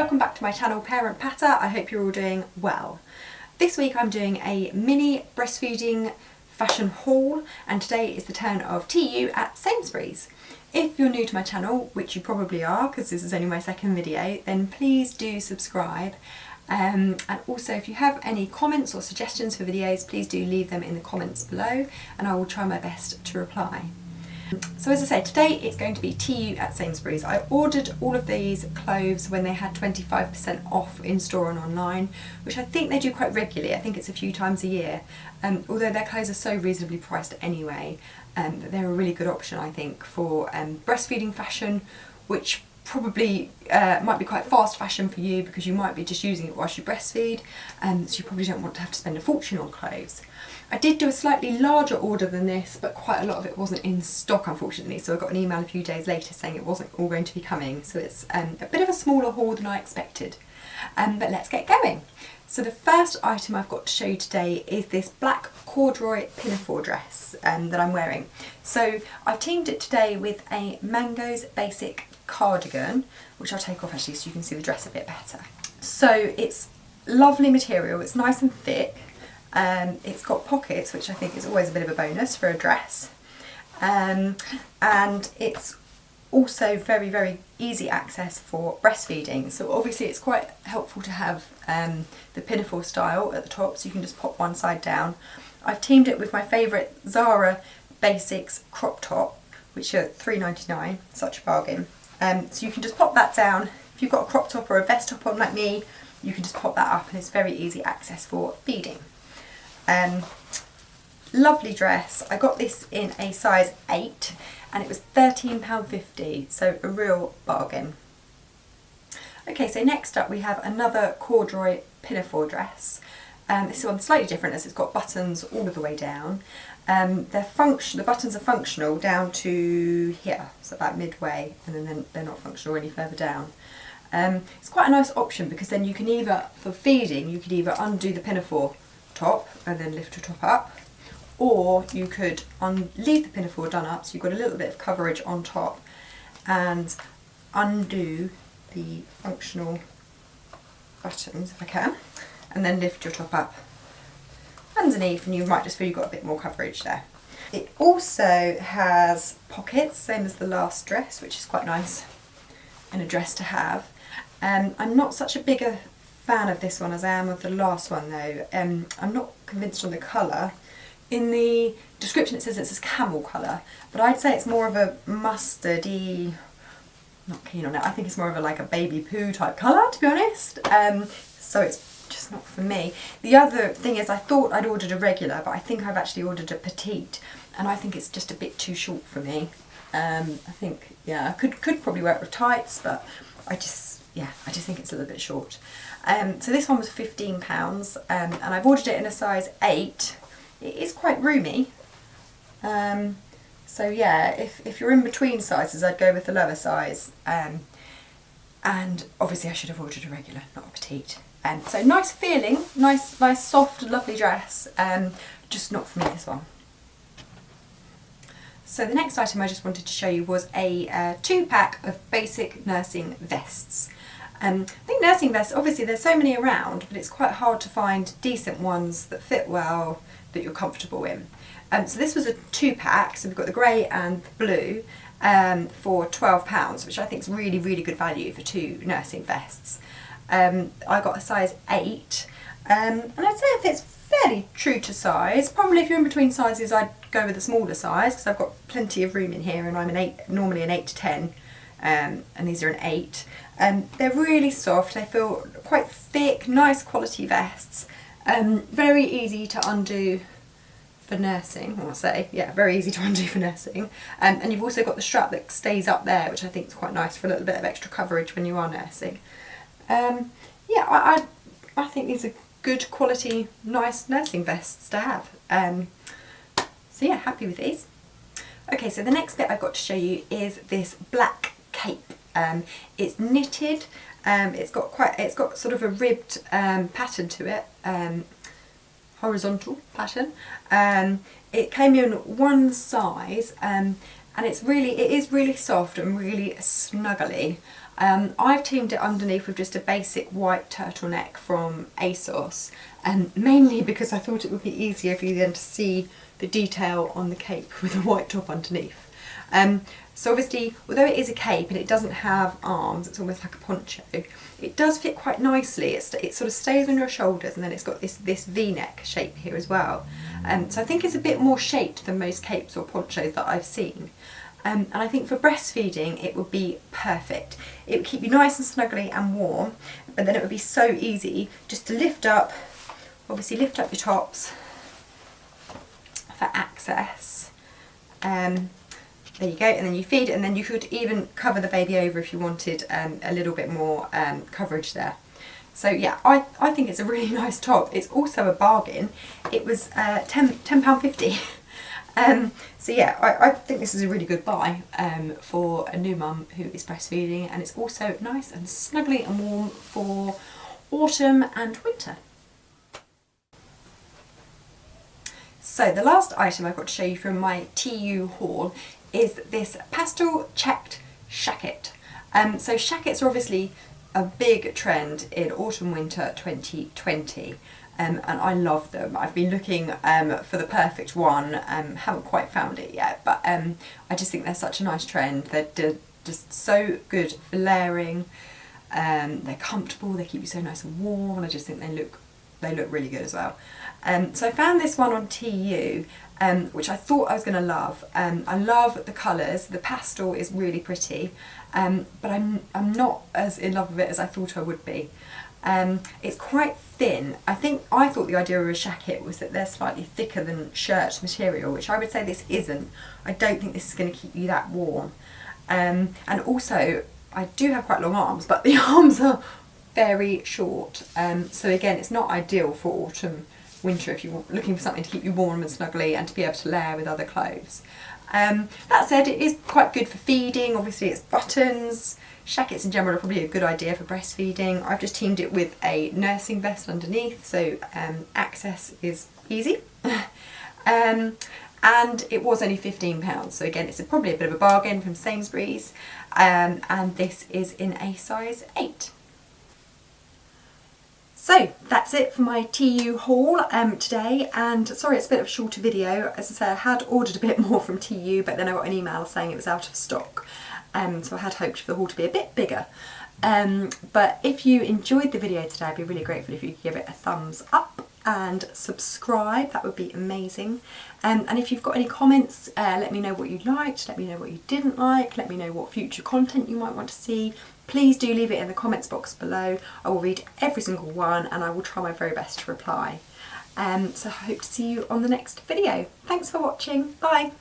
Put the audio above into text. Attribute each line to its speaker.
Speaker 1: welcome back to my channel Parent Patter. I hope you're all doing well. This week I'm doing a mini breastfeeding fashion haul, and today is the turn of TU at Sainsbury's. If you're new to my channel, which you probably are because this is only my second video, then please do subscribe. And also if you have any comments or suggestions for videos, please do leave them in the comments below and I will try my best to reply. So as I said, today it's going to be TU at Sainsbury's. I ordered all of these clothes when they had 25% off in store and online, which I think they do quite regularly. I think it's a few times a year. Although their clothes are so reasonably priced anyway, that they're a really good option, I think, for breastfeeding fashion, which probably might be quite fast fashion for you because you might be just using it whilst you breastfeed, so you probably don't want to have to spend a fortune on clothes. I did do a slightly larger order than this, but quite a lot of it wasn't in stock, unfortunately, so I got an email a few days later saying it wasn't all going to be coming, so it's a bit of a smaller haul than I expected. But let's get going. So the first item I've got to show you today is this black corduroy pinafore dress that I'm wearing. So I've teamed it today with a Mango's basic cardigan, which I'll take off actually so you can see the dress a bit better. So it's lovely material, it's nice and thick. It's got pockets, which I think is always a bit of a bonus for a dress, and it's also very, very easy access for breastfeeding. So obviously it's quite helpful to have the pinafore style at the top, so you can just pop one side down. I've teamed it with my favourite Zara Basics crop top, which are £3.99, such a bargain. So you can just pop that down. If you've got a crop top or a vest top on like me, you can just pop that up and it's very easy access for feeding. Lovely dress. I got this in a size 8 and it was £13.50, so a real bargain. Okay, so next up we have another corduroy pinafore dress. This one's slightly different as it's got buttons all of the way down. The buttons are functional down to here, so about midway, and then they're not functional any further down. It's quite a nice option because then you can either, for feeding, you could either undo the pinafore top and then lift your top up, or you could leave the pinafore done up so you've got a little bit of coverage on top and undo the functional buttons if I can, and then lift your top up underneath and you might just feel you've got a bit more coverage there. It also has pockets, same as the last dress, which is quite nice in a dress to have. I'm not such a bigger fan of this one as I am of the last one though. I'm not convinced on the colour. In the description it says it's a camel colour, but I'd say it's more of a mustardy, not keen on it. I think it's more of like a baby poo type colour, to be honest. So it's just not for me. The other thing is I thought I'd ordered a regular, but I think I've actually ordered a petite, and I think it's just a bit too short for me. I think, yeah, I could probably wear it with tights, but I just think it's a little bit short. So this one was £15, and I've ordered it in a size 8. It is quite roomy. So yeah, if you're in between sizes, I'd go with the lower size. And obviously I should have ordered a regular, not a petite. So nice feeling, nice soft, lovely dress. Just not for me, this one. So the next item I just wanted to show you was a 2-pack of basic nursing vests. I think nursing vests, obviously there's so many around, but it's quite hard to find decent ones that fit well, that you're comfortable in. So this was a 2-pack, so we've got the grey and the blue for £12, which I think is really, really good value for 2 nursing vests. I got a size 8, and I'd say it fits fairly true to size. Probably if you're in between sizes I'd go with a smaller size because I've got plenty of room in here and I'm normally an 8 to 10, and these are an 8. They're really soft, they feel quite thick, nice quality vests, very easy to undo for nursing, I'll say, yeah, very easy to undo for nursing, and you've also got the strap that stays up there, which I think is quite nice for a little bit of extra coverage when you are nursing. Yeah, I think these are good quality, nice nursing vests to have. So yeah, happy with these. Okay, so the next bit I've got to show you is this black cape. It's knitted. It's got sort of a ribbed pattern to it, horizontal pattern. It came in one size, and it is really soft and really snuggly. I've teamed it underneath with just a basic white turtleneck from ASOS, mainly because I thought it would be easier for you then to see the detail on the cape with a white top underneath. So obviously, although it is a cape and it doesn't have arms, it's almost like a poncho, it does fit quite nicely. It sort of stays on your shoulders, and then it's got this V-neck shape here as well. So I think it's a bit more shaped than most capes or ponchos that I've seen. And I think for breastfeeding it would be perfect. It would keep you nice and snuggly and warm, but then it would be so easy just to lift up, obviously lift up your tops for access. There you go, and then you feed, and then you could even cover the baby over if you wanted a little bit more coverage there. So yeah, I think it's a really nice top. It's also a bargain. It was £10.50. So yeah, I think this is a really good buy for a new mum who is breastfeeding, and it's also nice and snuggly and warm for autumn and winter. So the last item I've got to show you from my TU haul is this pastel checked shacket. So shackets are obviously a big trend in autumn winter 2020, and I love them. I've been looking for the perfect one, haven't quite found it yet, but I just think they're such a nice trend. They're just so good for layering, they're comfortable, they keep you so nice and warm, and I just think they look really good as well. So I found this one on TU, which I thought I was going to love. I love the colours. The pastel is really pretty, but I'm not as in love with it as I thought I would be. It's quite thin. I thought the idea of a shacket was that they're slightly thicker than shirt material, which I would say this isn't. I don't think this is going to keep you that warm. And also, I do have quite long arms, but the arms are very short. So again, it's not ideal for autumn, winter if you're looking for something to keep you warm and snuggly and to be able to layer with other clothes. That said, it is quite good for feeding. Obviously it's buttons. Shackets in general are probably a good idea for breastfeeding. I've just teamed it with a nursing vest underneath, so access is easy. And it was only £15, so again it's probably a bit of a bargain from Sainsbury's, and this is in a size 8. So that's it for my TU haul today, and sorry it's a bit of a shorter video. As I say, I had ordered a bit more from TU, but then I got an email saying it was out of stock, so I had hoped for the haul to be a bit bigger. But if you enjoyed the video today, I'd be really grateful if you could give it a thumbs up and subscribe. That would be amazing. And if you've got any comments, let me know what you liked, let me know what you didn't like, let me know what future content you might want to see. Please do leave it in the comments box below. I will read every single one and I will try my very best to reply. So I hope to see you on the next video. Thanks for watching. Bye.